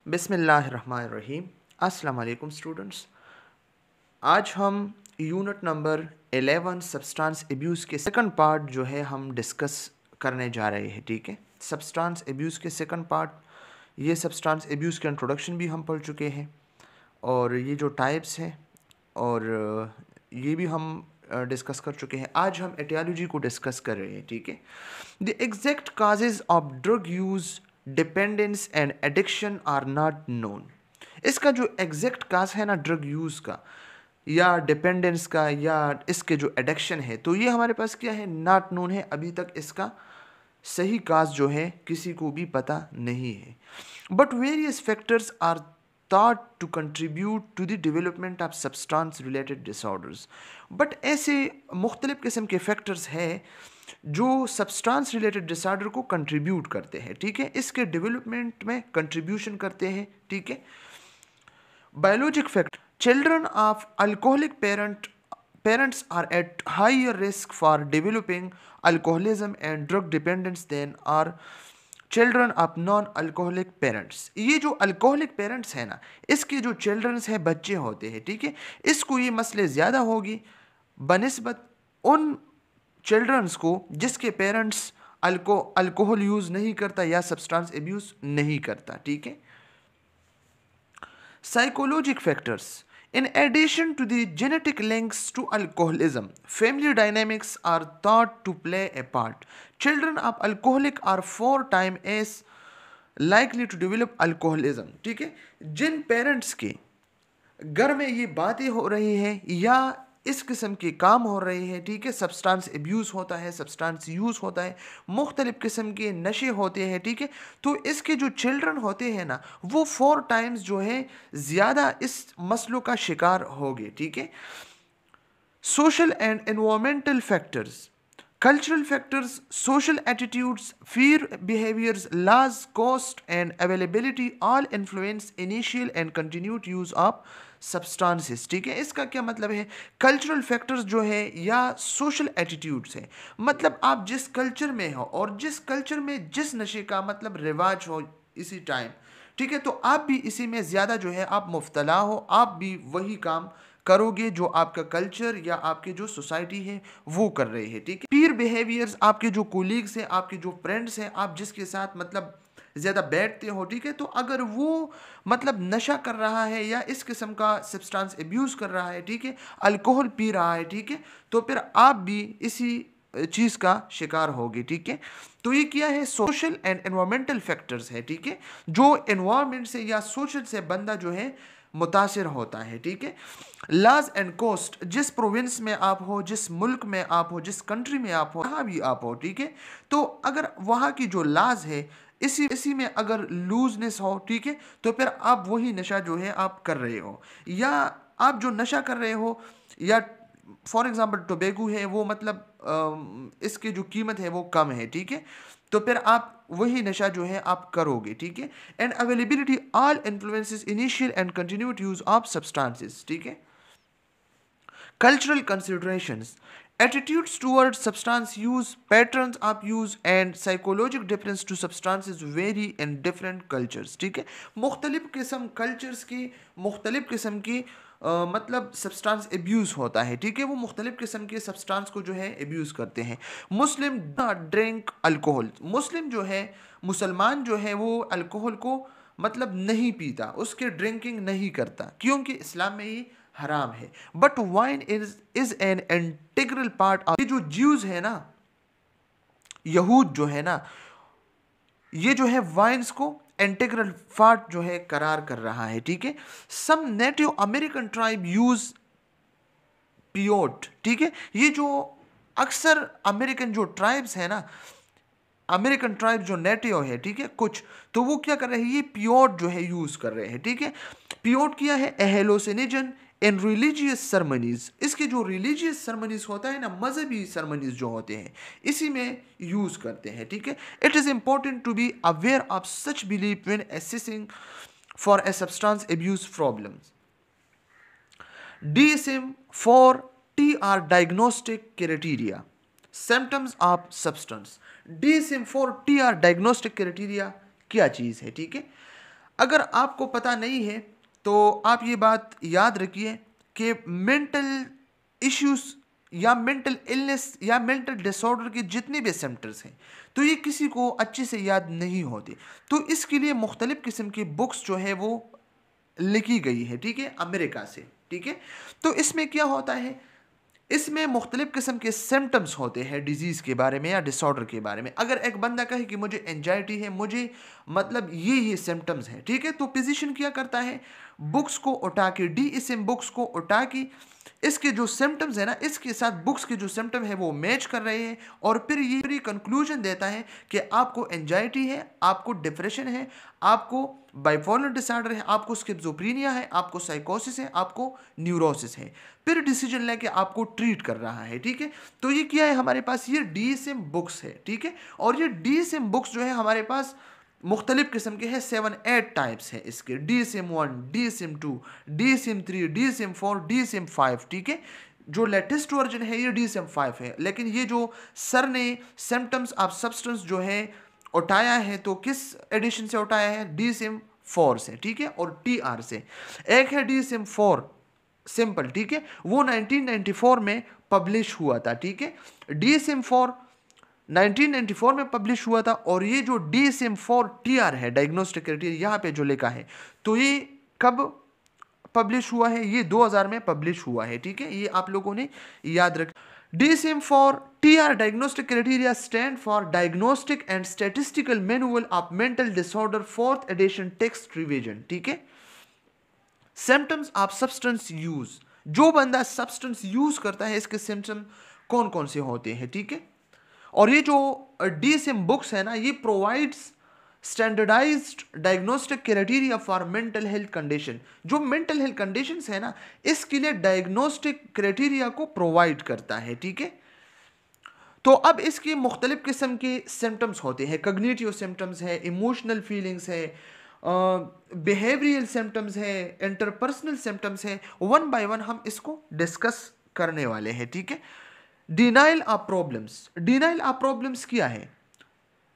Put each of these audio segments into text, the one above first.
बिस्मिल्लाहिर्रहमानिर्रहीम। अस्सलाम वालेकुम स्टूडेंट्स। आज हम यूनिट नंबर 11 सब्सटेंस एब्यूज़ के सेकंड पार्ट जो है हम डिस्कस करने जा रहे हैं। ठीक है, सब्सटेंस एब्यूज़ के सेकंड पार्ट, ये सब्सटेंस एब्यूज़ के इंट्रोडक्शन भी हम पढ़ चुके हैं और ये जो टाइप्स हैं और ये भी हम डिस्कस कर चुके हैं। आज हम एटियोलॉजी को डिस्कस कर रहे हैं। ठीक है, the exact causes of drug use, dependence and addiction are not known. इसका जो एग्जैक्ट काज है ना ड्रग यूज़ का या डिपेंडेंस का या इसके जो एडिक्शन है, तो ये हमारे पास क्या है, नॉट नोन है। अभी तक इसका सही काज जो है किसी को भी पता नहीं है। But various factors are thought to contribute to the development of substance related disorders। But ऐसे मुख्तलिफ किस्म के फैक्टर्स हैं जो सब्सटेंस रिलेटेड डिसऑर्डर को कंट्रीब्यूट करते हैं। ठीक है, इसके डेवलपमेंट में कंट्रीब्यूशन करते हैं। ठीक है, biologic factor, children of alcoholic parents are at higher risk for developing alcoholism and drug dependence than are children of non alcoholic parents. ये जो अल्कोहलिक पेरेंट्स हैं ना, इसके जो चिल्ड्रंस हैं, बच्चे होते हैं, ठीक है, इसको ये मसले ज़्यादा होगी बनिस्बत उन चिल्ड्रंस को जिसके पेरेंट्स अल्कोहल यूज़ नहीं करता या सब्सटेंस एब्यूज़ नहीं करता। ठीक है, psychologic factors, in addition to the genetic links to alcoholism, family dynamics are thought to play a part। Children of alcoholic are 4 times as likely to develop alcoholism। ठीक है, जिन parents के घर में ये बातें हो रही हैं या इस किस्म के काम हो रहे हैं, ठीक है, सब्सटेंस एब्यूज़ होता है, सब्सटेंस यूज़ होता है, मुख्तलिफ़ किस्म के नशे होते हैं, ठीक है, तो इसके जो चिल्ड्रन होते हैं ना, वो 4 टाइम्स जो है ज़्यादा इस मसलों का शिकार होंगे। ठीक है, social and environmental factors, cultural factors, social attitudes, fear behaviors, laws, cost and availability all influence initial and continued use of substances। ठीक है, इसका क्या मतलब है, कल्चरल फैक्टर्स जो है या सोशल एटीट्यूड्स है, मतलब आप जिस कल्चर में हो और जिस कल्चर में जिस नशे का मतलब रिवाज हो इसी टाइम, ठीक है, तो आप भी इसी में ज़्यादा जो है आप मुफ्तला हो, आप भी वही काम करोगे जो आपका कल्चर या आपके जो सोसाइटी है वो कर रहे हैं। ठीक है, पीयर बिहेवियर्स, आपके जो कोलीग्स हैं, आपके जो फ्रेंड्स हैं, आप जिसके साथ मतलब ज़्यादा बैठते हो, ठीक है, तो अगर वो मतलब नशा कर रहा है या इस किस्म का सब्सटेंस एब्यूज़ कर रहा है, ठीक है, अल्कोहल पी रहा है, ठीक है, तो फिर आप भी इसी चीज़ का शिकार होगी। ठीक है, तो ये क्या है, सोशल एंड एनवायरमेंटल फैक्टर्स है। ठीक है, जो एनवायरमेंट से या सोशल से बंदा जो है मुतासिर होता है। ठीक है, लॉज एंड कोस्ट, जिस प्रोविंस में आप हो, जिस मुल्क में आप हो, जिस कंट्री में आप हो, जहाँ भी आप हो, ठीक है, तो अगर वहाँ की जो लॉज है इसी में अगर लूजनेस हो, ठीक है, तो फिर आप वही नशा जो है आप कर रहे हो, या आप जो नशा कर रहे हो या फॉर एग्जाम्पल टोबैको है, वो मतलब इसकी जो कीमत है वो कम है, ठीक है, तो फिर आप वही नशा जो है आप करोगे। ठीक है, and availability all influences initial and continued use of substances. ठीक है, cultural considerations, attitudes towards substance use, patterns of use and psychological difference to substances vary in different cultures। ठीक है, मुख्तलिफ किस्म कल्चर्स की मुख्तलिफ किस्म की मतलब सब्सटेंस एब्यूज़ होता है। ठीक है, वो मुख्तलिफ किस्म के सब्सटेंस को जो है एब्यूज़ करते हैं। मुस्लिम ड्रिंक अल्कोहल, मुस्लिम जो है, मुसलमान जो है वो अल्कोहल को मतलब नहीं पीता, उसके ड्रिंकिंग नहीं करता, क्योंकि इस्लाम में ये हराम है। But wine is an integral part of, ये जो ज्यूज है ना, यहूद जो है ना, ये जो है वाइन्स को इंटीग्रल पार्ट जो है करार कर रहा है। ठीक है, सम नेटिव अमेरिकन ट्राइब यूज पियोट। ठीक है, ये जो अक्सर अमेरिकन जो ट्राइब्स है ना, अमेरिकन ट्राइब जो नेटिव है, ठीक है, कुछ तो वो क्या कर रहे हैं, ये पियोट जो है यूज कर रहे हैं। ठीक है, पियोट क्या है, हेलोसिनेजन इन रिलीजियस सरमनीज, इसके जो रिलीजियस सरमनीज होता है ना, मजहबी सरमनीज जो होते हैं इसी में यूज करते हैं। ठीक है, it is important to be aware of such belief when assessing for a substance abuse problems. DSM-4 are diagnostic criteria, symptoms of substance। DSM-4 are diagnostic criteria क्या चीज़ है, ठीक है, अगर आपको पता नहीं है तो आप ये बात याद रखिए कि मेंटल इश्यूज या मेंटल इलनेस या मेंटल डिसऑर्डर के जितने भी सिम्टम्स हैं तो ये किसी को अच्छे से याद नहीं होते। तो इसके लिए मुख्तलिफ किस्म की बुक्स जो है वो लिखी गई है, ठीक है, अमेरिका से, ठीक है। तो इसमें क्या होता है, इसमें मुख्तलिफ किस्म के सिम्टम्स होते हैं डिजीज़ के बारे में या डिसऑर्डर के बारे में। अगर एक बंदा कहे कि मुझे एंजाइटी है, मुझे मतलब ये सिम्टम्स हैं, ठीक है, तो फिजिशियन क्या करता है, बुक्स को उठा के DSM बुक्स को उठा के इसके जो सिम्टम्स है ना, इसके साथ बुक्स के जो सिम्टम है वो मैच कर रहे हैं और फिर ये कंक्लूजन देता है कि आपको एंजाइटी है, आपको डिप्रेशन है, आपको बाइपोलर डिसऑर्डर है, आपको स्किज़ोफ्रेनिया है, आपको साइकोसिस है, आपको न्यूरोसिस है। फिर डिसीजन लेके आपको ट्रीट कर रहा है, ठीक है। तो ये क्या है, हमारे पास ये DSM बुक्स है, ठीक है। और ये DSM बुक्स जो है हमारे पास मुख्तलिफ किस्म के हैं, 7-8 टाइप्स हैं इसके, DSM-1, DSM-2, DSM-3, DSM-4, DSM-5, ठीक है। जो लेटेस्ट वर्जन है ये DSM-5 है, लेकिन ये जो सर ने सिम्टम्स ऑफ सब्सटेंस जो है उठाया है तो किस एडिशन से उठाया है, DSM-4 से, ठीक है, और TR से। एक है DSM-4 सिंपल, ठीक है, वो 1994 में पब्लिश हुआ था, ठीक है। DSM-4 1994 में पब्लिश हुआ था और ये जो DSM-4 TR है, डायग्नोस्टिक क्राइटेरिया, यहाँ पे जो लिखा है, तो ये कब पब्लिश हुआ है, ये 2000 में पब्लिश हुआ है, ठीक है। ये आप लोगों ने याद रख। DSM-4 TR diagnostic criteria stand for diagnostic and statistical manual of mental disorder, 4th edition, text revision, ठीक है। सिम्टम्स ऑफ सब्सटेंस यूज, जो बंदा सब्सटेंस यूज करता है इसके सिम्टम कौन कौन से होते हैं, ठीक है। और ये जो DSM बुक्स है ना, ये provides standardised diagnostic criteria for mental health condition. जो मेंटल हेल्थ कंडीशंस है ना, इसके लिए डायग्नोस्टिक क्राइटेरिया को प्रोवाइड करता है, ठीक है। तो अब इसके मुख्तलिफ किस्म के सिम्टम्स होते हैं, कग्निटिव सिम्टम्स है, इमोशनल फीलिंग्स है, बिहेवियरल सिम्टम्स है, इंटरपर्सनल सिम्टम्स है। वन बाय वन हम इसको डिस्कस करने वाले हैं, ठीक है। Denial of problems, denial of problems क्या है,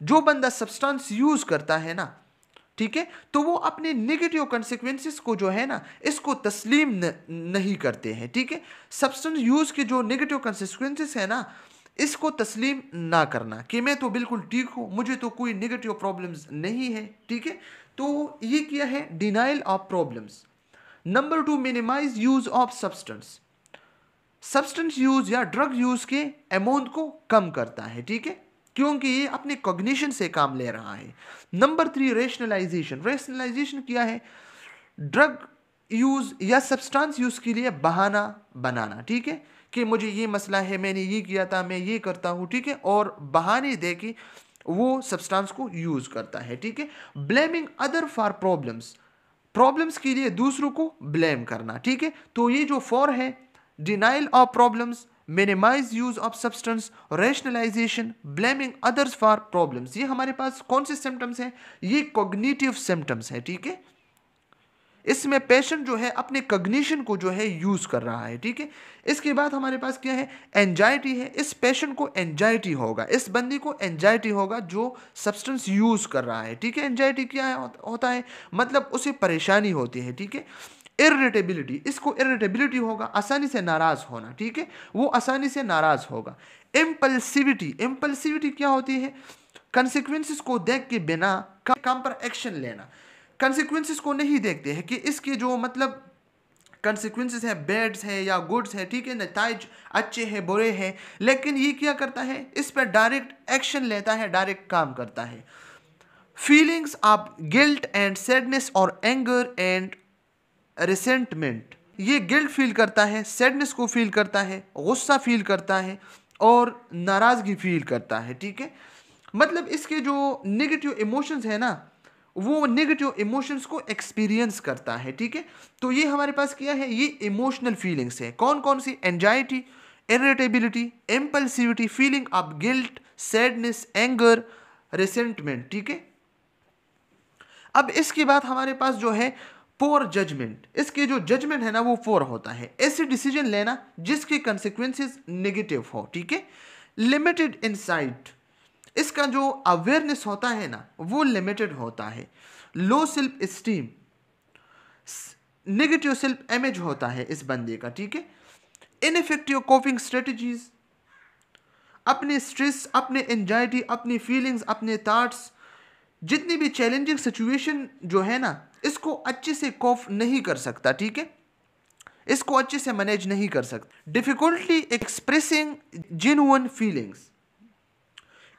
जो बंदा सब्सटेंस यूज करता है ना, ठीक है, तो वो अपने नेगेटिव कॉन्सिक्वेंसेस को जो है ना, इसको तस्लीम नहीं करते हैं, ठीक है। सब्सटेंस यूज के जो नेगेटिव कॉन्सिक्वेंसेस है ना, इसको तस्लीम ना करना कि मैं तो बिल्कुल ठीक हूं, मुझे तो कोई नेगेटिव प्रॉब्लम्स नहीं है, ठीक है। तो ये क्या है, denial of problems. Number 2, minimise use of substance, substance use या ड्रग यूज के अमाउंट को कम करता है, ठीक है, क्योंकि ये अपने कॉग्निशन से काम ले रहा है। नंबर 3, रेशनलाइजेशन, रेशनलाइजेशन क्या है, ड्रग यूज या सब्सटेंस यूज के लिए बहाना बनाना, ठीक है, कि मुझे ये मसला है, मैंने ये किया था, मैं ये करता हूं, ठीक है, और बहाने दे के वो सब्सटेंस को यूज करता है, ठीक है। Blaming other for problems, problems के लिए दूसरों को ब्लेम करना, ठीक है। तो ये जो 4 है, denial of problems, minimise use of substance, rationalisation, blaming others for problems, ये हमारे पास कौन से सिम्टम्स हैं, ये कॉग्निटिव सिम्टम्स है, ठीक है। इसमें पेशेंट जो है अपने कॉग्निशन को जो है यूज कर रहा है, ठीक है। इसके बाद हमारे पास क्या है, एंजाइटी है, इस पेशेंट को एंजाइटी होगा, इस बंदी को एंजाइटी होगा जो सब्सटेंस यूज कर रहा है, ठीक है। एंजाइटी क्या है, होता है, मतलब उसे परेशानी होती है, ठीक है। इरिटेबिलिटी, इसको इरिटेबिलिटी होगा, आसानी से नाराज होना, ठीक है, वो आसानी से नाराज होगा। इम्पल्सिविटी, इम्पल्सिविटी क्या होती है, कंसिक्वेंसेस को देख के बिना काम पर एक्शन लेना, कंसिक्वेंसेस को नहीं देखते हैं कि इसके जो मतलब कंसिक्वेंसेस है, बैड्स है या गुड्स है, ठीक है, नताइज अच्छे हैं बुरे हैं, लेकिन ये क्या करता है, इस पर डायरेक्ट एक्शन लेता है, डायरेक्ट काम करता है। Feelings of guilt and sadness और एंगर एंड रिसेंटमेंट, ये गिल्ट फील करता है, सैडनेस को फील करता है, गुस्सा फील करता है और नाराजगी फील करता है, ठीक है। मतलब इसके जो नेगेटिव इमोशंस है ना, वो नेगेटिव इमोशंस को एक्सपीरियंस करता है, ठीक है। तो ये हमारे पास क्या है, ये इमोशनल फीलिंग्स है, कौन कौन सी, anxiety, irritability, impulsivity, feeling of guilt, sadness, anger, resentment, ठीक है। अब इसके बाद हमारे पास जो है पोर जजमेंट, इसके जो जजमेंट है ना वो पोर होता है, ऐसे डिसीजन लेना जिसके कंसिक्वेंसेस नेगेटिव हो, ठीक है। लिमिटेड इनसाइट, इसका जो अवेयरनेस होता है ना वो लिमिटेड होता है। Low self esteem, negative self image होता है इस बंदे का, ठीक है। इनइफेक्टिव कोपिंग स्ट्रेटजीज, अपने स्ट्रेस, अपने एंजाइटी, अपनी फीलिंग्स, अपने थॉट्स, जितनी भी चैलेंजिंग सिचुएशन जो है ना, इसको अच्छे से कोप नहीं कर सकता, ठीक है, इसको अच्छे से मैनेज नहीं कर सकता। डिफिकल्टली एक्सप्रेसिंग जेन्युइन फीलिंग्स,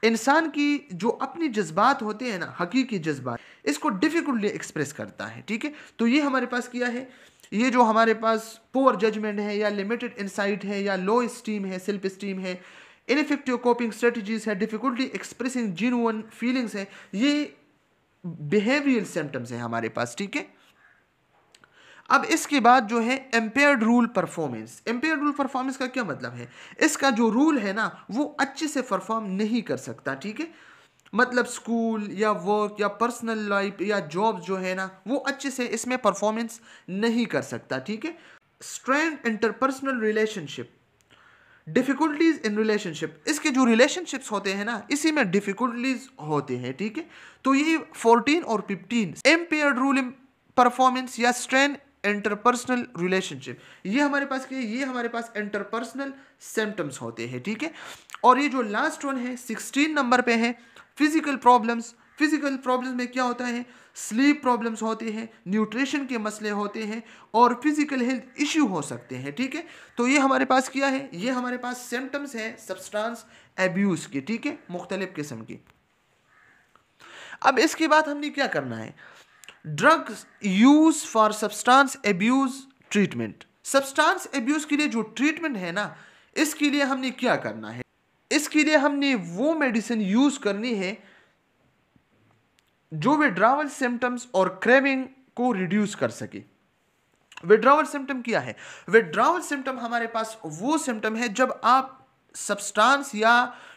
इंसान की जो अपनी जज्बात होते हैं ना, हकीकी जज्बात, इसको डिफिकल्टली एक्सप्रेस करता है, ठीक है। तो ये हमारे पास किया है, ये जो हमारे पास पुअर जजमेंट है या लिमिटेड इंसाइट है या लो स्टीम है, सेल्फ स्टीम है, इनइफेक्टिव कोपिंग स्ट्रेटजीज है, डिफिकल्टी एक्सप्रेसिंग जेन्युइन फीलिंग्स है, ये बिहेवियरल सिम्टम्स है हमारे पास, ठीक है। अब इसके बाद जो है impaired rule performance. Impaired rule performance का क्या मतलब है, इसका जो रूल है ना वो अच्छे से परफॉर्म नहीं कर सकता, ठीक है। मतलब स्कूल या वर्क या पर्सनल लाइफ या जॉब जो है ना वो अच्छे से इसमें परफॉर्मेंस नहीं कर सकता, ठीक है। Strain interpersonal relationship, difficulties in relationship, इसके जो रिलेशनशिप्स होते हैं ना इसी में डिफिकल्टीज होते हैं, ठीक है। तो ये 14 और 15 एम्पेयर्ड रूल इन परफॉर्मेंस या स्ट्रेन इंटरपर्सनल रिलेशनशिप, ये हमारे पास क्या है, ये हमारे पास इंटरपर्सनल सिम्टम्स होते हैं, ठीक है। और ये जो लास्ट वन है 16 नंबर पे है फिजिकल प्रॉब्लम्स। फिजिकल प्रॉब्लम्स में क्या होता है, स्लीप प्रॉब्लम्स होते हैं, न्यूट्रिशन के मसले होते हैं और फिजिकल हेल्थ इश्यू हो सकते हैं, ठीक है। तो ये हमारे पास क्या है, ये हमारे पास सिम्टम्स है सब्सटेंस एब्यूज के, ठीक है, मुख्तलिफ किस्म की। अब इसके बाद हमने क्या करना है, drugs use for substance abuse treatment. Substance abuse के लिए जो ट्रीटमेंट है ना, इसके लिए हमने क्या करना है, इसके लिए हमने वो मेडिसिन यूज करनी है जो विड्रावल सिम्टम्स और क्रेविंग को रिड्यूस कर सके। विड्रावल सिम्टम क्या है, विड्रावल सिम्टम हमारे पास वो सिम्टम है जब आप सब्सटेंस या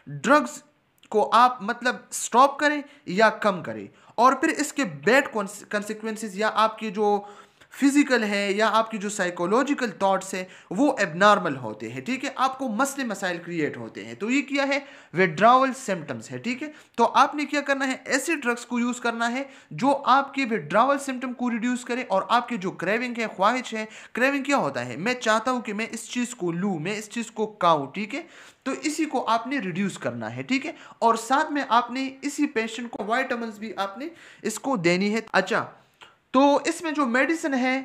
ड्रग्स को आप मतलब स्टॉप करें या कम करें और फिर इसके बैड कॉन्सिक्वेंसेस या आपके जो फिजिकल है या आपकी जो साइकोलॉजिकल थॉट्स है वो एबनॉर्मल होते हैं, ठीक है, आपको मसले मसाइल क्रिएट होते हैं। तो ये क्या है, विड्रावल सिम्टम्स है, ठीक है। तो आपने क्या करना है, ऐसे ड्रग्स को यूज करना है जो आपके विड्रावल सिम्टम को रिड्यूस करे और आपकी जो क्रेविंग है, ख्वाहिश है, क्रेविंग क्या होता है, मैं चाहता हूं कि मैं इस चीज को लूं, मैं इस चीज को खाऊं, ठीक है। तो इसी को आपने रिड्यूस करना है, ठीक है। और साथ में आपने इसी पेशेंट को विटामिन्स भी आपने इसको देनी है। अच्छा, तो इसमें जो मेडिसिन है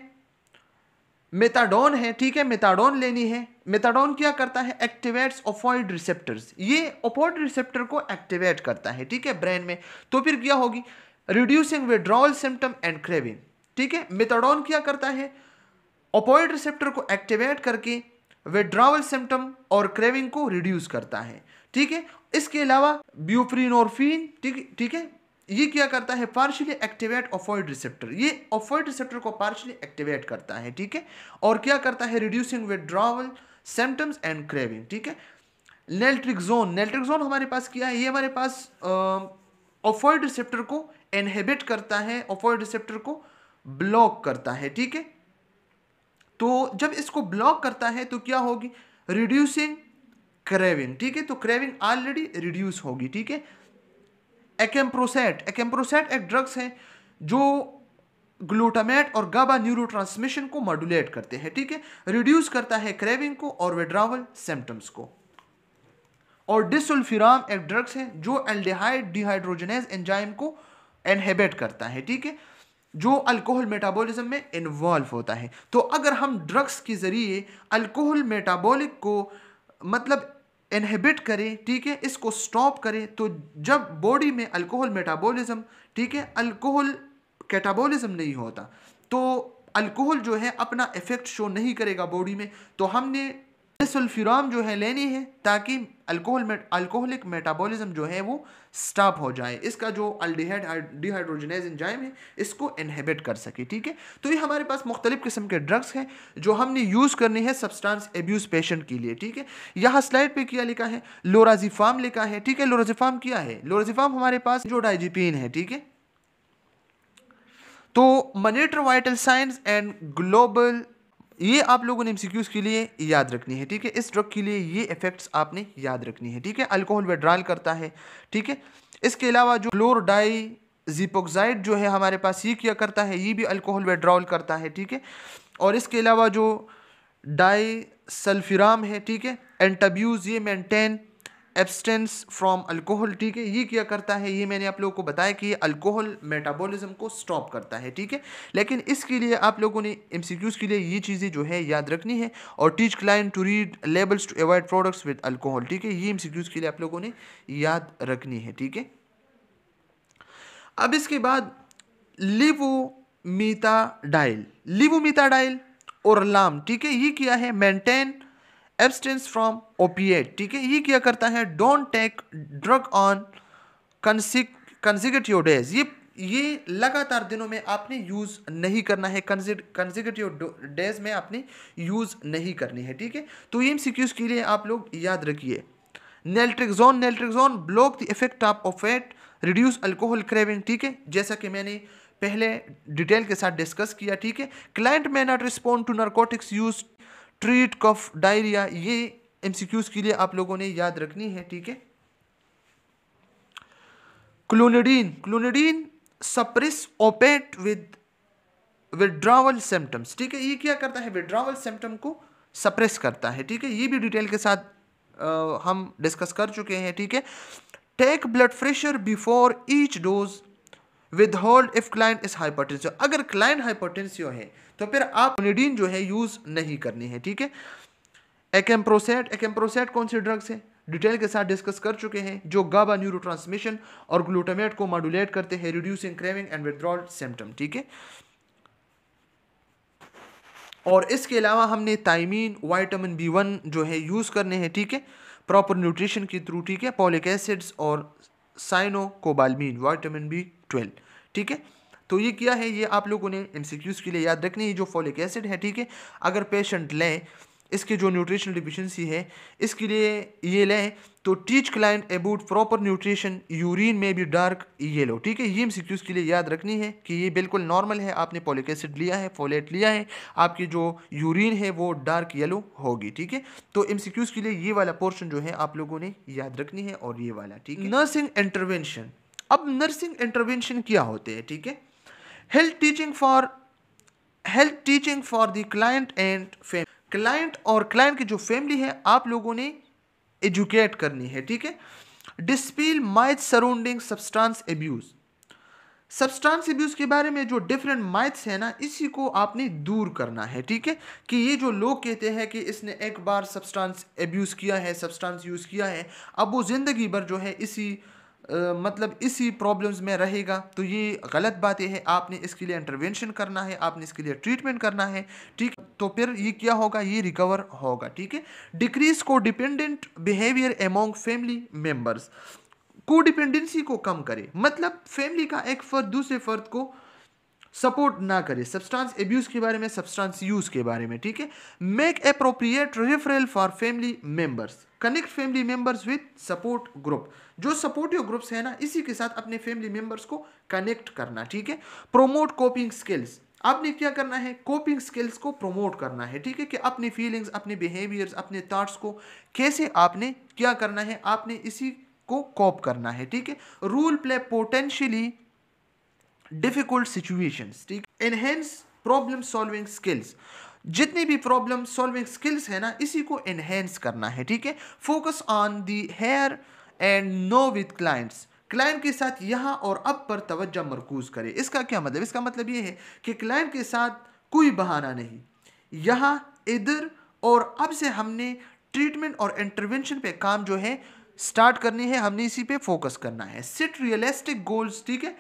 मेथाडोन है, ठीक है, मेथाडोन लेनी है। मेथाडोन क्या करता है, एक्टिवेट्स ओपियोइड रिसेप्टर्स, ये ओपियोइड रिसेप्टर को एक्टिवेट करता है, ठीक है, ब्रेन में। तो फिर क्या होगी, reducing withdrawal symptom and craving, ठीक है। मेथाडोन क्या करता है, ओपियोइड रिसेप्टर को एक्टिवेट करके विड्रॉल सिम्टम और क्रेविंग को रिड्यूस करता है, ठीक है। इसके अलावा ब्यूप्रीनोर्फिन, ठीक है, ये क्या करता है, पार्शियली एक्टिवेट ओपियोइड रिसेप्टर, ये ओपियोइड रिसेप्टर को पार्शियली एक्टिवेट करता है, ठीक है। और क्या करता है, reducing withdrawal symptoms and craving, ठीक है। नेल्ट्रिक्सोन, नेल्ट्रिक्सोन हमारे पास क्या है, ये हमारे पास ओपियोइड रिसेप्टर को इनहिबिट करता है, ओपियोइड रिसेप्टर को ब्लॉक करता है, ठीक है। तो जब इसको ब्लॉक करता है तो क्या होगी, रिड्यूसिंग क्रेविंग, ठीक है। तो क्रेविंग ऑलरेडी रिड्यूस होगी, ठीक है। एक्म्प्रोसेट, एक्म्प्रोसेट एक ड्रग्स है जो ग्लूटामेट और गाबा न्यूरोट्रांसमिशन को मॉड्यूलेट करते हैं, ठीक है, रिड्यूस करता है क्रेविंग को और विड्रावल सिम्टम्स को। और डिसल्फिराम एक ड्रग्स है जो एल्डिहाइड डिहाइड्रोजनेज एंजाइम को इनहिबिट करता है, ठीक है, जो अल्कोहल मेटाबॉलिज्म में इन्वॉल्व होता है। तो अगर हम ड्रग्स के जरिए अल्कोहल मेटाबॉलिक को मतलब इनहिबिट करें, ठीक है, इसको स्टॉप करें, तो जब बॉडी में अल्कोहल मेटाबॉलिज्म, ठीक है, अल्कोहल कैटाबॉलिज्म नहीं होता तो अल्कोहल जो है अपना इफेक्ट शो नहीं करेगा बॉडी में। तो हमने डिसल्फिराम जो है लेनी है ताकि अल्कोहलिक मेटाबॉलिज्म जो है वो स्टॉप हो जाए, इसका जो अल्डिहाइड डिहाइड्रोजनेज एंजाइम है इसको इनहिबिट कर सके, ठीक है। तो ये हमारे पास मुख्तलिफ किस्म के ड्रग्स हैं जो हमने यूज़ करनी है सब्सटेंस एब्यूज पेशेंट के लिए, ठीक है। यहाँ स्लाइड पे क्या लिखा है, लोराजिफाम लिखा है, ठीक है। लोराजिफाम क्या है, लोराजिफाम हमारे पास जो डाइजिपिन है, ठीक है। तो monitor vital science and global, ये आप लोगों ने एमसीक्यूज के लिए याद रखनी है, ठीक है। इस ड्रग के लिए ये इफेक्ट्स आपने याद रखनी है, ठीक है। अल्कोहल विड्रॉल करता है, ठीक है। इसके अलावा जो क्लोरडाई जीपोक्साइड जो है हमारे पास, ये क्या करता है, ये भी अल्कोहल विड्रॉल करता है, ठीक है। और इसके अलावा जो डाई सल्फिराम है, ठीक है, एंटाब्यूज, ये मेंटेन एब्सटेंस फ्रॉम अल्कोहल, ठीक है। ये क्या करता है, ये मैंने आप लोगों को बताया कि ये अल्कोहल मेटाबॉलिज्म को स्टॉप करता है, ठीक है। लेकिन इसके लिए आप लोगों ने एमसीक्यूज के लिए ये चीज़ें जो है याद रखनी है। और teach client to read labels to avoid products with alcohol, ठीक है। ये एमसीक्यूज के लिए आप लोगों ने याद रखनी है, ठीक है। अब इसके बाद लिवोमीथाडाइल, लिवोमीथाडाइल और लाम, ठीक है, ये क्या है, मेंटेन एब्सटेंस फ्रॉम ओपिएट, ठीक है। ये क्या करता है, don't take drug on consecutive days, ये लगातार दिनों में आपने यूज नहीं करना है, कंसेक्यूटिव डेज में आपने यूज नहीं करनी है, ठीक है। तो ये एमसीक्यूज के लिए आप लोग याद रखिए। Naltrexone, naltrexone block the effect of opiate, reduce alcohol craving, ठीक है, जैसा कि मैंने पहले डिटेल के साथ डिस्कस किया, ठीक है। Client may not respond to narcotics use, treat cough diarrhoea, ये एमसीक्यूज के लिए आप लोगों ने याद रखनी है, ठीक है। Clonidine, clonidine suppress opiate with withdrawal symptoms, ठीक है। ये क्या करता है, विड्रॉवल सिम्टम को सप्रेस करता है, ठीक है। ये भी डिटेल के साथ हम डिस्कस कर चुके हैं, ठीक है। Take blood pressure before each dose, withhold if client is hypertensive, अगर क्लाइंट हाइपरटेंसिव है तो फिर आप क्लोनिडीन जो है यूज नहीं करनी है, ठीक है। एक्म्प्रोसेट, एक्म्प्रोसेट कौन सी ड्रग्स है, डिटेल के साथ डिस्कस कर चुके हैं, जो गाबा न्यूरोट्रांसमिशन और ग्लूटामेट को मॉड्यूलेट करते हैं, reducing craving and withdrawal symptom, ठीक है। और इसके अलावा हमने थायमीन, विटामिन B1 जो है यूज़ करने हैं, ठीक है, प्रॉपर न्यूट्रिशन के थ्रू, ठीक है। पॉलिक एसिड्स और साइनोकोबाल्मीन, विटामिन B12, ठीक है। तो ये क्या है, ये आप लोगों ने एमसीक्यूज के लिए याद रखनी है। जो फॉलिक एसिड है, ठीक है, अगर पेशेंट लें, इसके जो न्यूट्रिशनल डिफिशिएंसी है इसके लिए ये लें, तो teach client about proper nutrition, urine में भी डार्क येलो, ठीक है। ये एमसीक्यूज के लिए याद रखनी है कि ये बिल्कुल नॉर्मल है, आपने फॉलिक एसिड लिया है, फोलेट लिया है, आपकी जो यूरिन है वो डार्क येलो होगी, ठीक है। तो एमसीक्यूज के लिए ये वाला पोर्शन जो है आप लोगों ने याद रखनी है, और ये वाला, ठीक है। नर्सिंग इंटरवेंशन, अब नर्सिंग इंटरवेंशन क्या होते हैं, ठीक है। Health teaching for the client and family, client और क्लाइंट की जो फैमिली है आप लोगों ने एजुकेट करनी है, ठीक है। Dispel myths surrounding substance abuse, substance abuse के बारे में जो डिफरेंट माइथ्स है ना, इसी को आपने दूर करना है, ठीक है। कि ये जो लोग कहते हैं कि इसने एक बार सब्सटेंस एब्यूज किया है, सब्सटेंस यूज किया है, अब वो जिंदगी भर जो है मतलब इसी प्रॉब्लम्स में रहेगा, तो ये गलत बातें हैं। आपने इसके लिए इंटरवेंशन करना है, आपने इसके लिए ट्रीटमेंट करना है, ठीक, तो फिर ये क्या होगा, ये रिकवर होगा, ठीक है। डिक्रीज को dependent behaviour among family members, को डिपेंडेंसी को कम करे, मतलब फैमिली का एक फर्द दूसरे फर्द को सपोर्ट ना करे, सब्सटेंस एब्यूज के बारे में, सब्सटेंस यूज के बारे में, ठीक है। Make appropriate referral for family members, connect family members with support group, जो सपोर्टिव ग्रुप्स है ना, इसी के साथ अपने फैमिली मेंबर्स को कनेक्ट करना, ठीक है। प्रोमोट कोपिंग स्किल्स, आपने क्या करना है, कोपिंग स्किल्स को प्रोमोट करना है, ठीक है। कि अपनी फीलिंग्स, अपने बिहेवियर्स, अपने थॉट्स को कैसे आपने क्या करना है, आपने इसी को कोप करना है, ठीक है। Rule play potentially difficult situations, ठीक, एनहेंस प्रॉब्लम सॉल्विंग स्किल्स, जितनी भी प्रॉब्लम सॉल्विंग स्किल्स है ना, इसी को एनहेंस करना है, ठीक है। Focus on the here and now with clients, client के साथ यहाँ और अब पर तवज्जो मरकूज करे। इसका क्या मतलब, इसका मतलब ये है कि क्लाइंट के साथ कोई बहाना नहीं, यहाँ इधर और अब से हमने ट्रीटमेंट और इंटरवेंशन पे काम जो है स्टार्ट करनी है, हमने इसी पे फोकस करना है। सेट रियलिस्टिक गोल्स, ठीक है,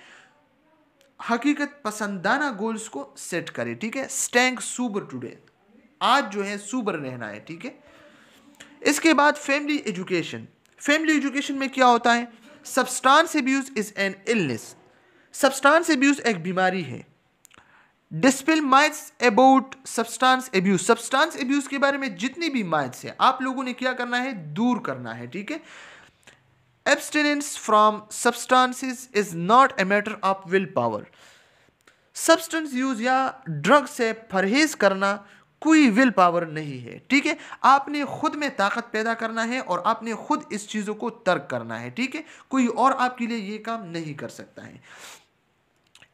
हकीकत पसंदाना गोल्स को सेट करें, ठीक है। स्टैंग सुबर टुडे, आज जो है सुबर रहना है, ठीक है। इसके बाद फैमिली एजुकेशन, फैमिली एजुकेशन में क्या होता है, substance abuse is an illness, substance abuse एक बीमारी है। Dispel myths about substance abuse, substance abuse के बारे में जितनी भी माइथ्स है आप लोगों ने क्या करना है, दूर करना है, ठीक है। Abstinence from substances is not a matter of will power, substance use या ड्रग से परहेज करना कोई विल पावर नहीं है, ठीक है। आपने खुद में ताकत पैदा करना है और आपने खुद इस चीज़ों को तर्क करना है, ठीक है। कोई और आपके लिए ये काम नहीं कर सकता है।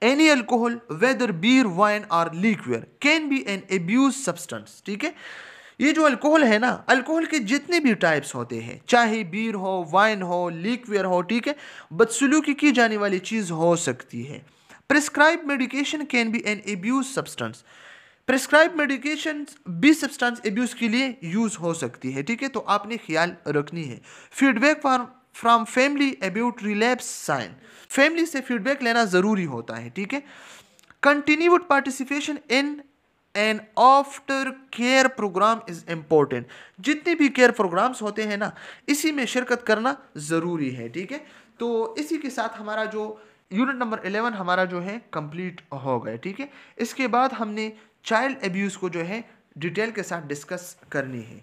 Any alcohol whether beer wine और liquor can be an abuse substance. ठीक है, ये जो अल्कोहल है ना, अल्कोहल के जितने भी टाइप्स होते हैं, चाहे बीर हो, वाइन हो, लिक्वियर हो, ठीक है, बदसलूकी की जाने वाली चीज हो सकती है। Prescribe medication can be an abuse substance. Prescribe medication भी सब्सटेंस एब्यूज के लिए यूज हो सकती है। ठीक है, तो आपने ख्याल रखनी है। Feedback from family about relapse sign. Family से फीडबैक लेना जरूरी होता है। ठीक है, continued participation in an after care programme is important. जितने भी केयर प्रोग्राम्स होते हैं ना, इसी में शिरकत करना ज़रूरी है। ठीक है, तो इसी के साथ हमारा जो यूनिट नंबर 11 हमारा जो है कंप्लीट हो गया। ठीक है, इसके बाद हमने चाइल्ड एब्यूज़ को जो है डिटेल के साथ डिस्कस करनी है।